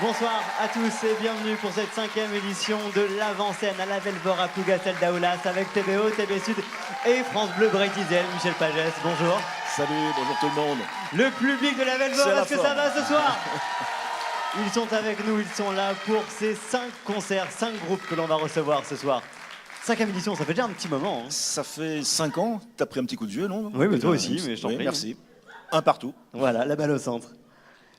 Bonsoir à tous et bienvenue pour cette 5e édition de l'avant-scène à la Velvor à Plougastel d'Aoulas avec TBO, TB Sud et France Bleu Brétizel. Michel Pagès, bonjour. Salut, bonjour tout le monde. Le public de la Velvor, est-ce que ça va ce soir? Ils sont avec nous, ils sont là pour ces 5 concerts, 5 groupes que l'on va recevoir ce soir. 5e édition, ça fait déjà un petit moment. Hein. Ça fait 5 ans, t'as pris un petit coup de vieux, non? Oui, mais toi aussi, mais je t'en prie. Merci. Un partout. Voilà, la balle au centre.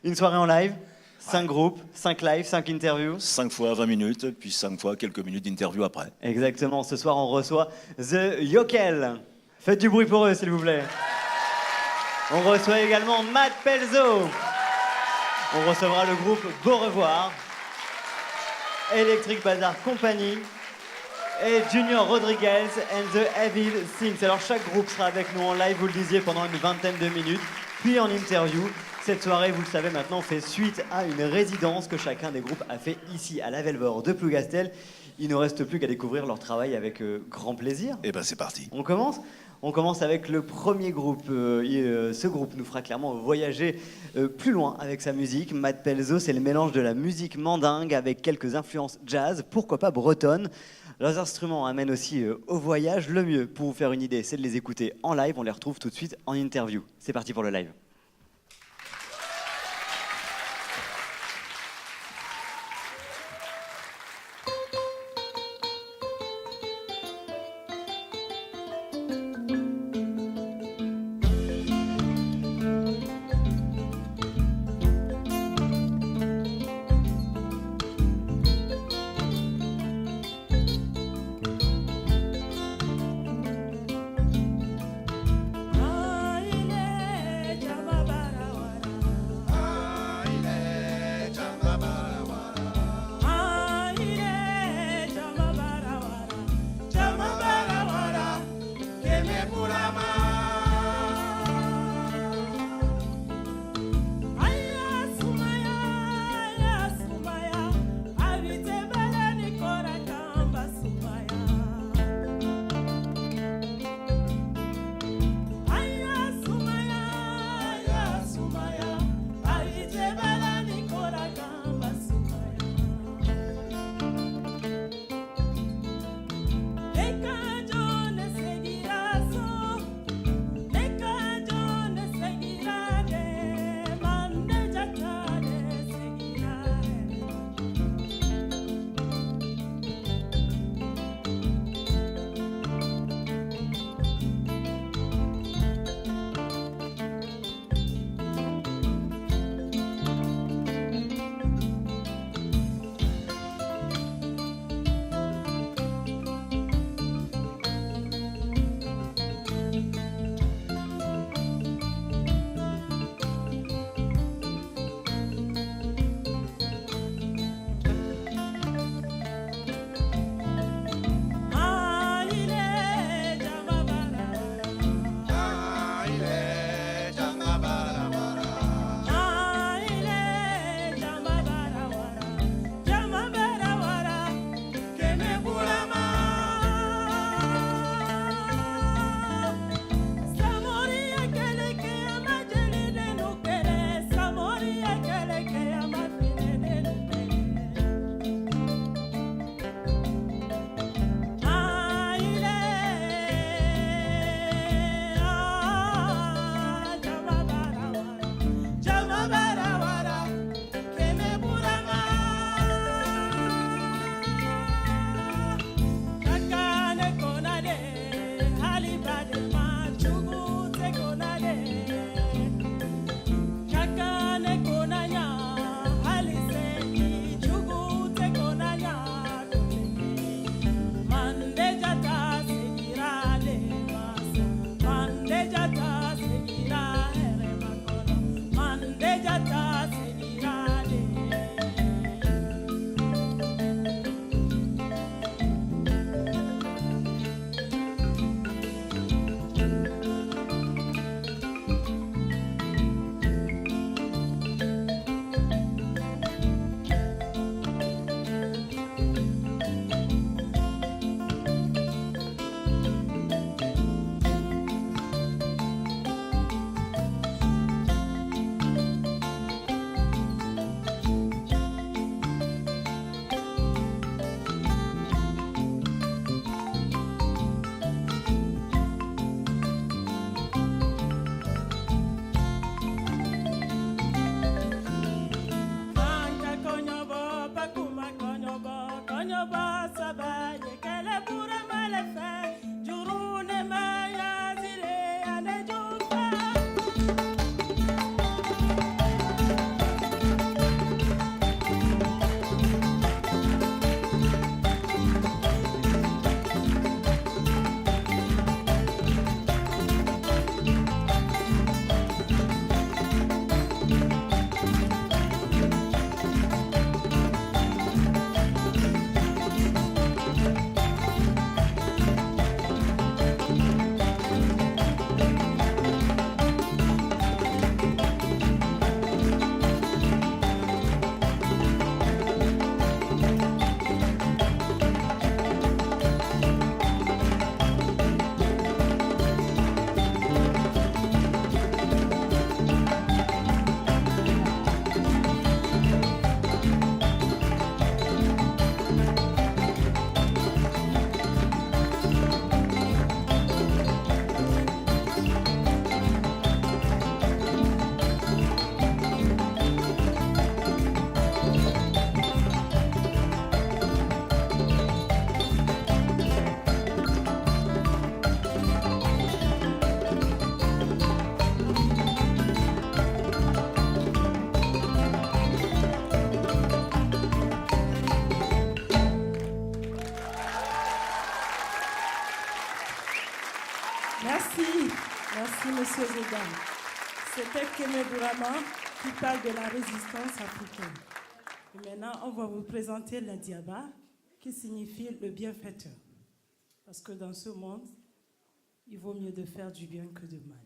Une soirée en live, 5 groupes, 5 lives, 5 interviews. 5 fois 20 minutes, puis 5 fois quelques minutes d'interview après. Exactement, ce soir on reçoit The Yokel. Faites du bruit pour eux s'il vous plaît. On reçoit également Matt Pelzo. On recevra le groupe Beau Revoir, Electric Bazar Company et Junior Rodriguez and the Evil Things. Alors chaque groupe sera avec nous en live, vous le disiez, pendant une vingtaine de minutes, puis en interview. Cette soirée, vous le savez maintenant, fait suite à une résidence que chacun des groupes a fait ici, à la Velvor de Plougastel. Il ne reste plus qu'à découvrir leur travail avec grand plaisir. Et ben c'est parti. On commence avec le premier groupe. Ce groupe nous fera clairement voyager plus loin avec sa musique. Matt Pelzo, c'est le mélange de la musique mandingue avec quelques influences jazz, pourquoi pas bretonne. Leurs instruments amènent aussi au voyage. Le mieux, pour vous faire une idée, c'est de les écouter en live. On les retrouve tout de suite en interview. C'est parti pour le live. Aile Merci Monsieur Zedane. C'était Kene Bourama qui parle de la résistance africaine. Et maintenant, on va vous présenter la Diaba, qui signifie le bienfaiteur. Parce que dans ce monde, il vaut mieux de faire du bien que du mal.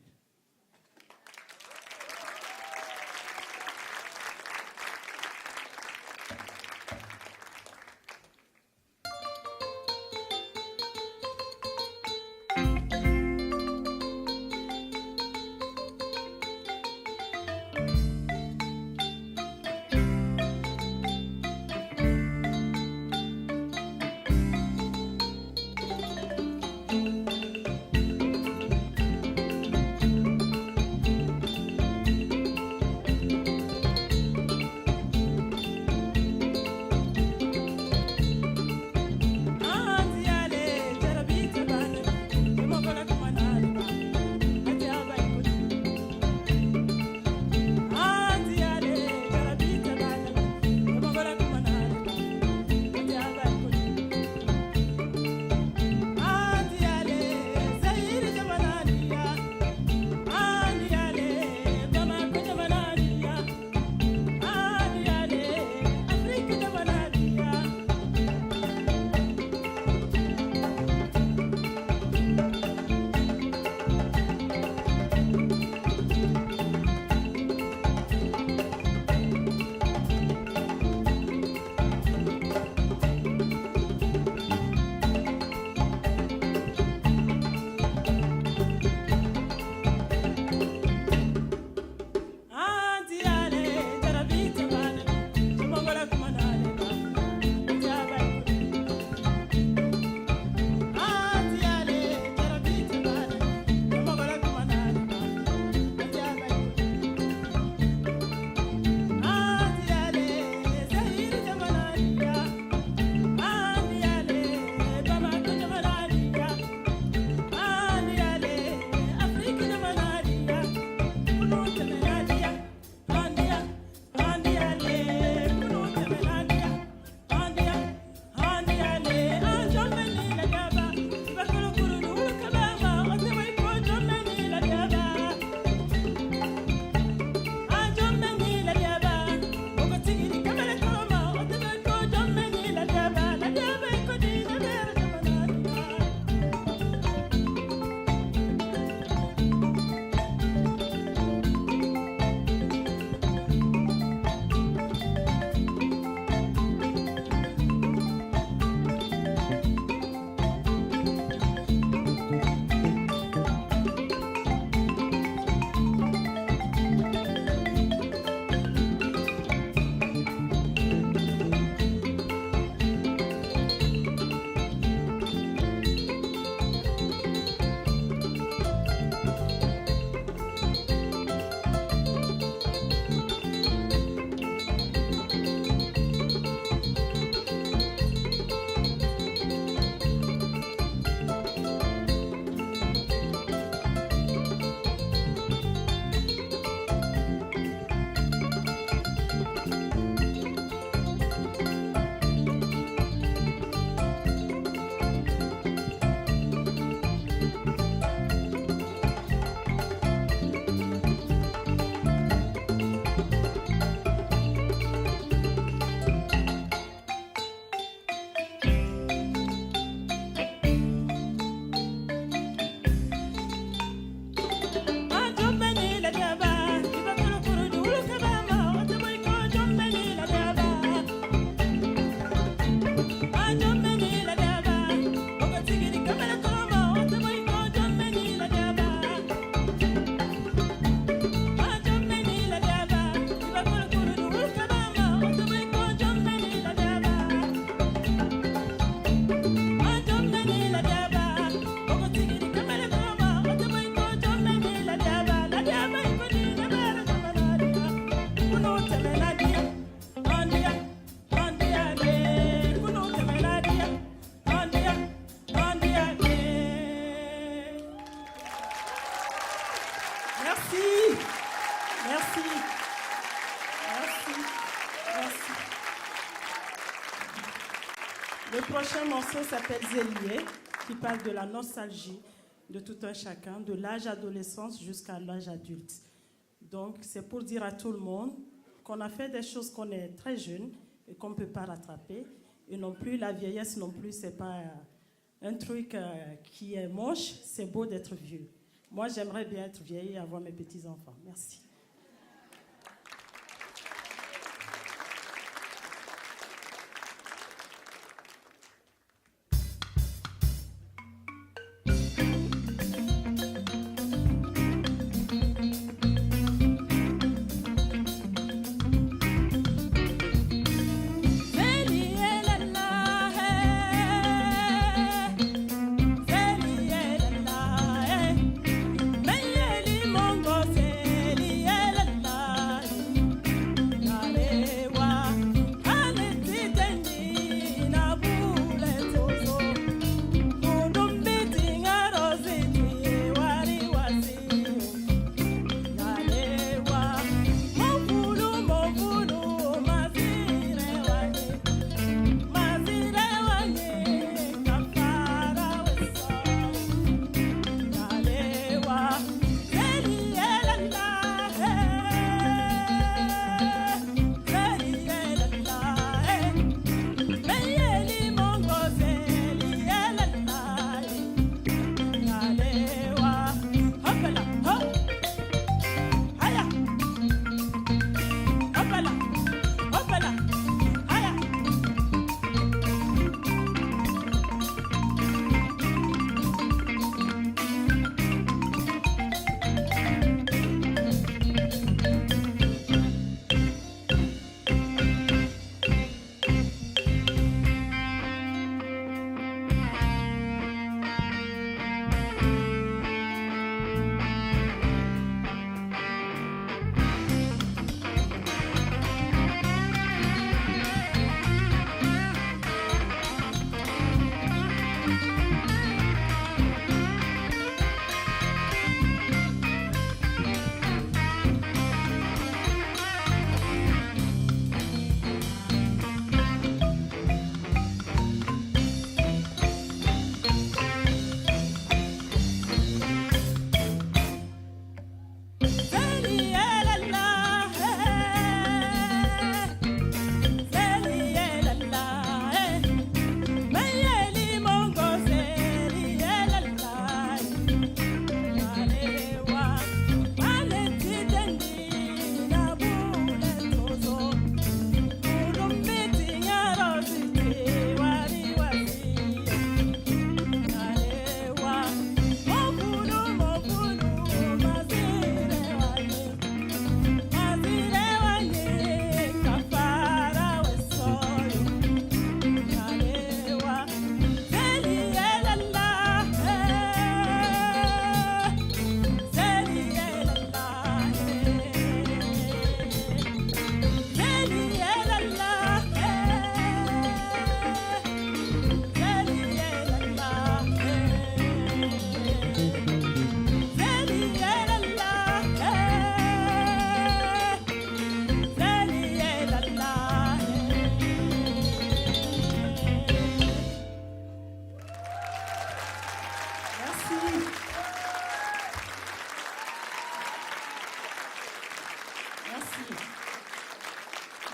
Le prochain morceau s'appelle Zélié, qui parle de la nostalgie de tout un chacun, de l'âge adolescence jusqu'à l'âge adulte. Donc, c'est pour dire à tout le monde qu'on a fait des choses qu'on est très jeune et qu'on ne peut pas rattraper. Et non plus, la vieillesse non plus, ce n'est pas un truc qui est moche, c'est beau d'être vieux. Moi, j'aimerais bien être vieille et avoir mes petits-enfants. Merci.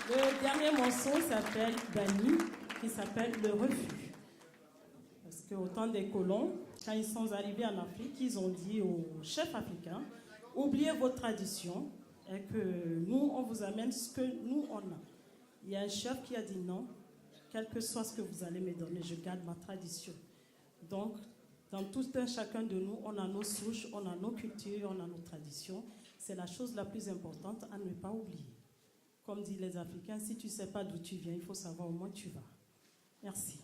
Le dernier morceau s'appelle Bani, qui s'appelle Le Refus. Parce qu'au temps des colons, quand ils sont arrivés en Afrique, ils ont dit aux chefs africains, oubliez vos traditions et que nous, on vous amène ce que nous, on a. Il y a un chef qui a dit non, quel que soit ce que vous allez me donner, je garde ma tradition. Donc, dans tout un chacun de nous, on a nos souches, on a nos cultures, on a nos traditions. C'est la chose la plus importante à ne pas oublier. Comme disent les Africains, si tu ne sais pas d'où tu viens, il faut savoir où moins tu vas. Merci.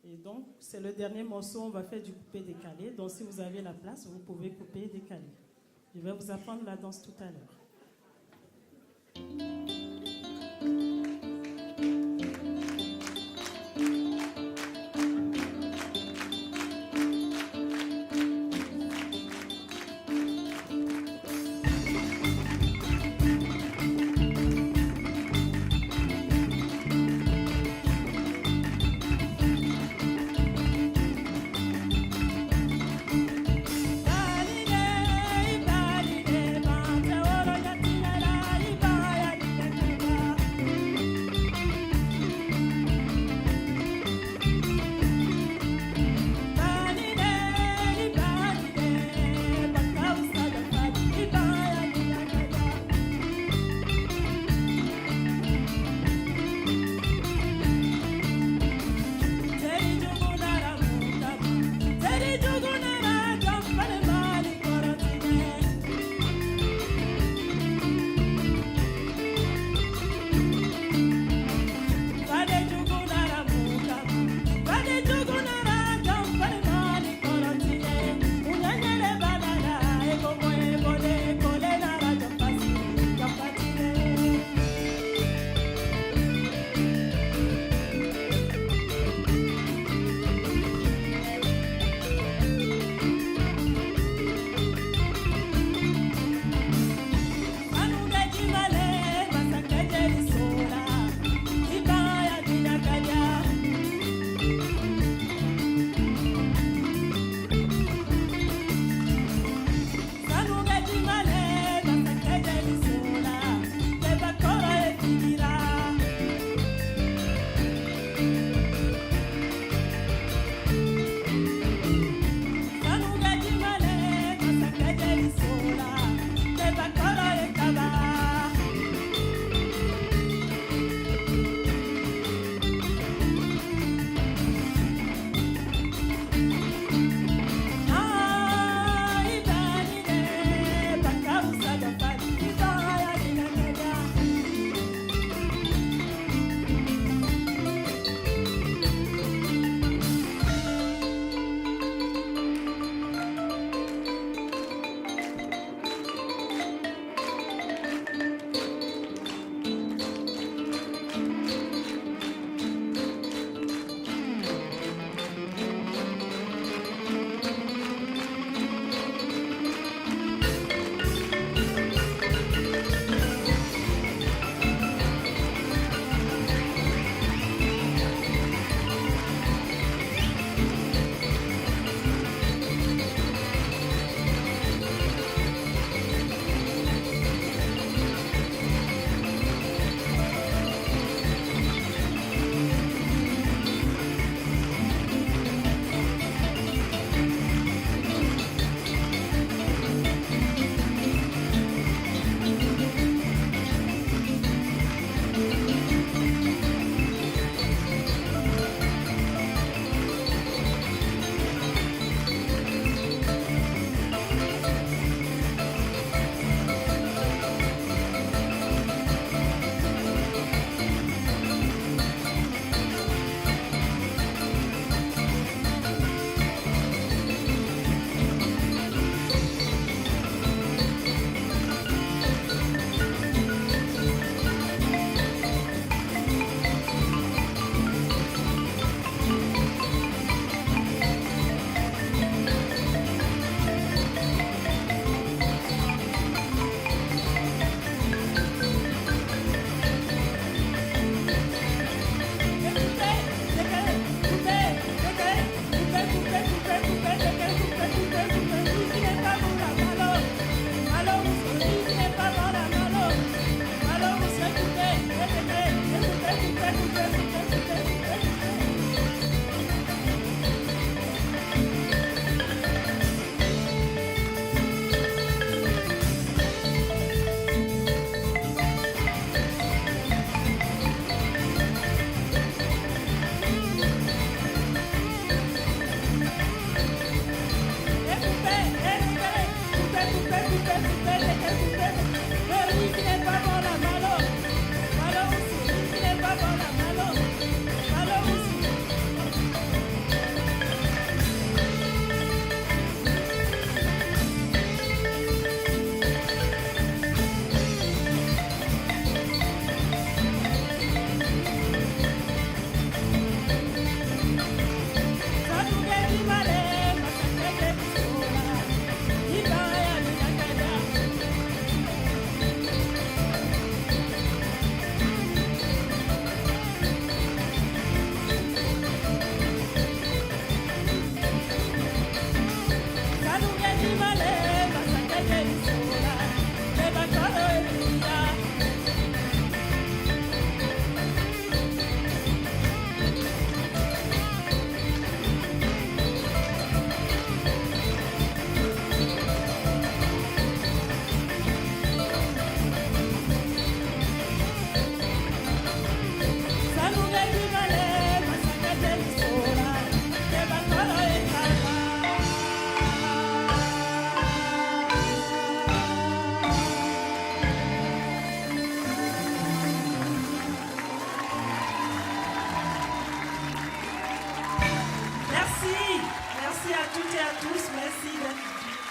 Et donc, c'est le dernier morceau, on va faire du coupé-décalé. Donc, si vous avez la place, vous pouvez couper et décaler. Je vais vous apprendre la danse tout à l'heure.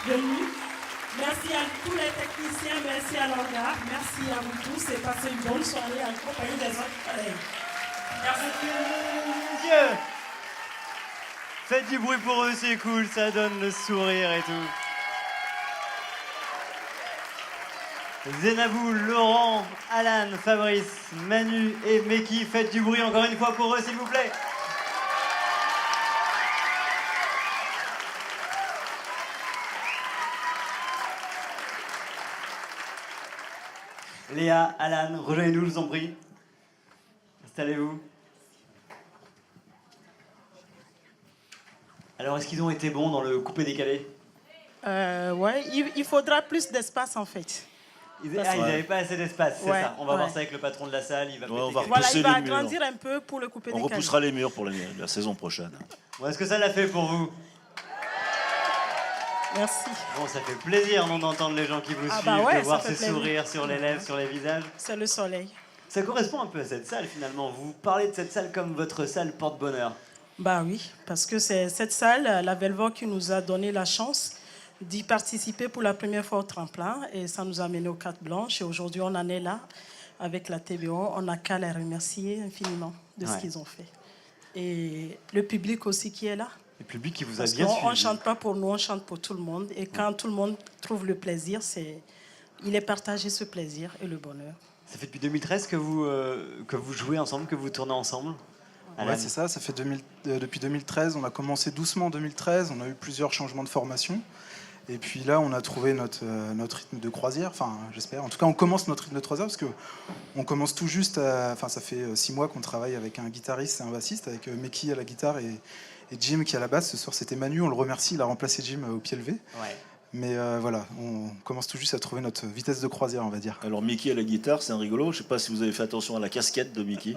venus. Merci à tous les techniciens, merci à l'orga, merci à vous tous et passez une bonne soirée en compagnie des autres collègues. Merci. Dieu. Faites du bruit pour eux, c'est cool, ça donne le sourire et tout. Zenabou, Laurent, Alan, Fabrice, Manu et Meki, faites du bruit encore une fois pour eux, s'il vous plaît. Léa, Alan, rejoignez-nous, je vous en prie. Installez-vous. Alors, est-ce qu'ils ont été bons dans le coupé-décalé? Ouais, il faudra plus d'espace en fait. Ils n'avaient pas assez d'espace, c'est ça. On va voir ça avec le patron de la salle. Il va on va voilà, il va les murs. agrandir un peu pour le couper On décalé. repoussera les murs pour la saison prochaine. Bon, est-ce que ça l'a fait pour vous? Merci. Bon, ça fait plaisir non, d'entendre les gens qui vous suivent, bah ouais, de voir ça fait ces plaisir. sourires sur les lèvres, sur les visages. C'est le soleil. Ça correspond un peu à cette salle finalement. Vous parlez de cette salle comme votre salle porte-bonheur. Bah oui, parce que c'est cette salle, la Velvo, qui nous a donné la chance d'y participer pour la première fois au tremplin et ça nous a amené aux cartes blanches et aujourd'hui on en est là avec la TBO. On n'a qu'à les remercier infiniment de ce qu'ils ont fait. Et le public aussi qui est là. Le public qui vous a Parce bien suivi. qu'on ne chante pas pour nous, on chante pour tout le monde. Et quand tout le monde trouve le plaisir, il est partagé ce plaisir et le bonheur. Ça fait depuis 2013 que vous jouez ensemble, que vous tournez ensemble? Ouais, c'est ça, ça fait depuis 2013. On a commencé doucement en 2013, on a eu plusieurs changements de formation. Et puis là, on a trouvé notre rythme de croisière, enfin j'espère. En tout cas, on commence notre rythme de croisière parce qu'on commence tout juste, enfin ça fait 6 mois qu'on travaille avec un guitariste et un bassiste, avec Meki à la guitare et Jim qui est à la basse. Ce soir, c'était Manu, on le remercie, il a remplacé Jim au pied levé. Ouais. Mais voilà, on commence tout juste à trouver notre vitesse de croisière, on va dire. Alors Mickey à la guitare, c'est un rigolo. Je sais pas si vous avez fait attention à la casquette de Mickey.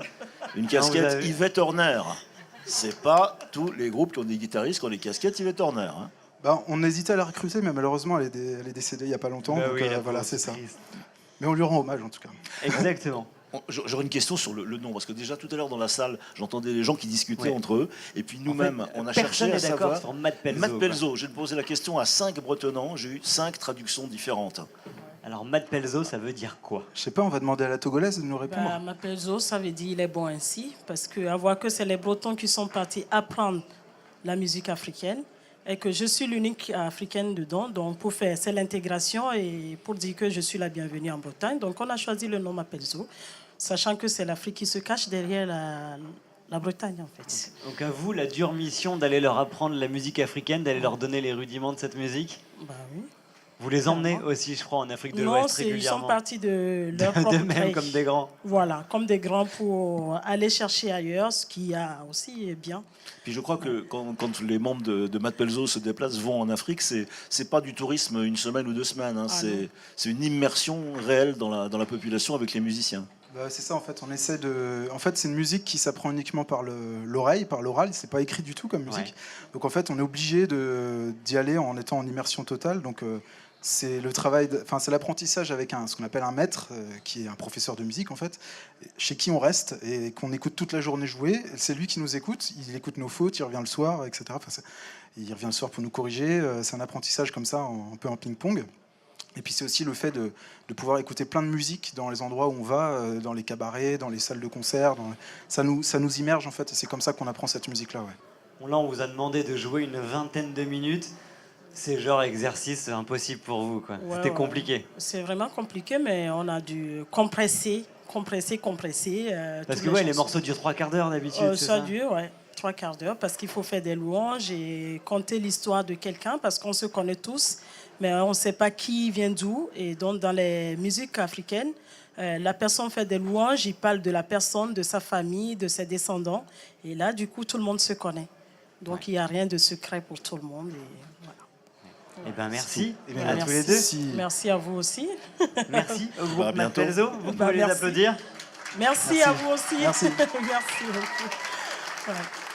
Une casquette Yvette Horner. C'est pas tous les groupes qui ont des guitaristes qui ont des casquettes Yvette Horner. Hein. Bah, on hésitait à la recruter, mais malheureusement, elle est décédée il n'y a pas longtemps. Bah donc oui, voilà, c'est ça. Mais on lui rend hommage en tout cas. Exactement. J'aurais une question sur le nom, parce que déjà tout à l'heure dans la salle, j'entendais les gens qui discutaient entre eux, et puis nous-mêmes, on a cherché à savoir... sur Matt Pelzo. Matt Pelzo, j'ai posé la question à 5 bretonnants, j'ai eu 5 traductions différentes. Alors Matt Pelzo, ça veut dire quoi? Je sais pas, on va demander à la Togolaise de nous répondre. Bah, Matt Pelzo, ça veut dire il est bon ainsi, parce qu'à voir que c'est les Bretons qui sont partis apprendre la musique africaine, et que je suis l'unique africaine dedans, donc pour faire, c'est l'intégration, et pour dire que je suis la bienvenue en Bretagne, donc on a choisi le nom Matt Pelzo, sachant que c'est l'Afrique qui se cache derrière la Bretagne, en fait. Donc à vous, la dure mission d'aller leur apprendre la musique africaine, d'aller leur donner les rudiments de cette musique? Bah oui. Vous les emmenez aussi, je crois, en Afrique de Non, l'Ouest régulièrement. ils sont partis de leur propre De même, gré. comme des grands. Voilà, comme des grands pour aller chercher ailleurs, ce qui a aussi bien. Puis je crois que quand les membres de Matt Pelzo se déplacent, vont en Afrique, c'est pas du tourisme une semaine ou 2 semaines, hein. C'est une immersion réelle dans la population avec les musiciens. Bah, c'est ça en fait, on essaie de... En fait c'est une musique qui s'apprend uniquement par l'oreille, par l'oral, c'est pas écrit du tout comme musique. Ouais. Donc en fait on est obligé d'y aller en étant en immersion totale. Donc c'est le travail, c'est l'apprentissage avec ce qu'on appelle un maître, qui est un professeur de musique en fait, chez qui on reste et qu'on écoute toute la journée jouer. C'est lui qui nous écoute, il écoute nos fautes, il revient le soir, etc. Enfin, il revient le soir pour nous corriger. C'est un apprentissage comme ça, un peu en ping-pong. Et puis c'est aussi le fait de pouvoir écouter plein de musique dans les endroits où on va, dans les cabarets, dans les salles de concert. Ça nous immerge en fait, et c'est comme ça qu'on apprend cette musique-là. Ouais. Là, on vous a demandé de jouer une 20aine de minutes. C'est genre exercice impossible pour vous, quoi. Ouais, c'était compliqué. C'est vraiment compliqué, mais on a dû compresser. Parce que les morceaux durent 3 quarts d'heure d'habitude. Ça dure, 3 quarts d'heure, parce qu'il faut faire des louanges et conter l'histoire de quelqu'un, parce qu'on se connaît tous, mais on ne sait pas qui vient d'où. Et donc, dans les musiques africaines, la personne fait des louanges, il parle de la personne, de sa famille, de ses descendants. Et là, du coup, tout le monde se connaît. Donc, il n'y a rien de secret pour tout le monde. Et voilà. Eh ben merci à tous les deux. Merci à vous aussi. Merci au groupe Matt bientôt. Pelzo. Vous pouvez les applaudir. Merci à vous aussi. Merci. Merci beaucoup. Ouais.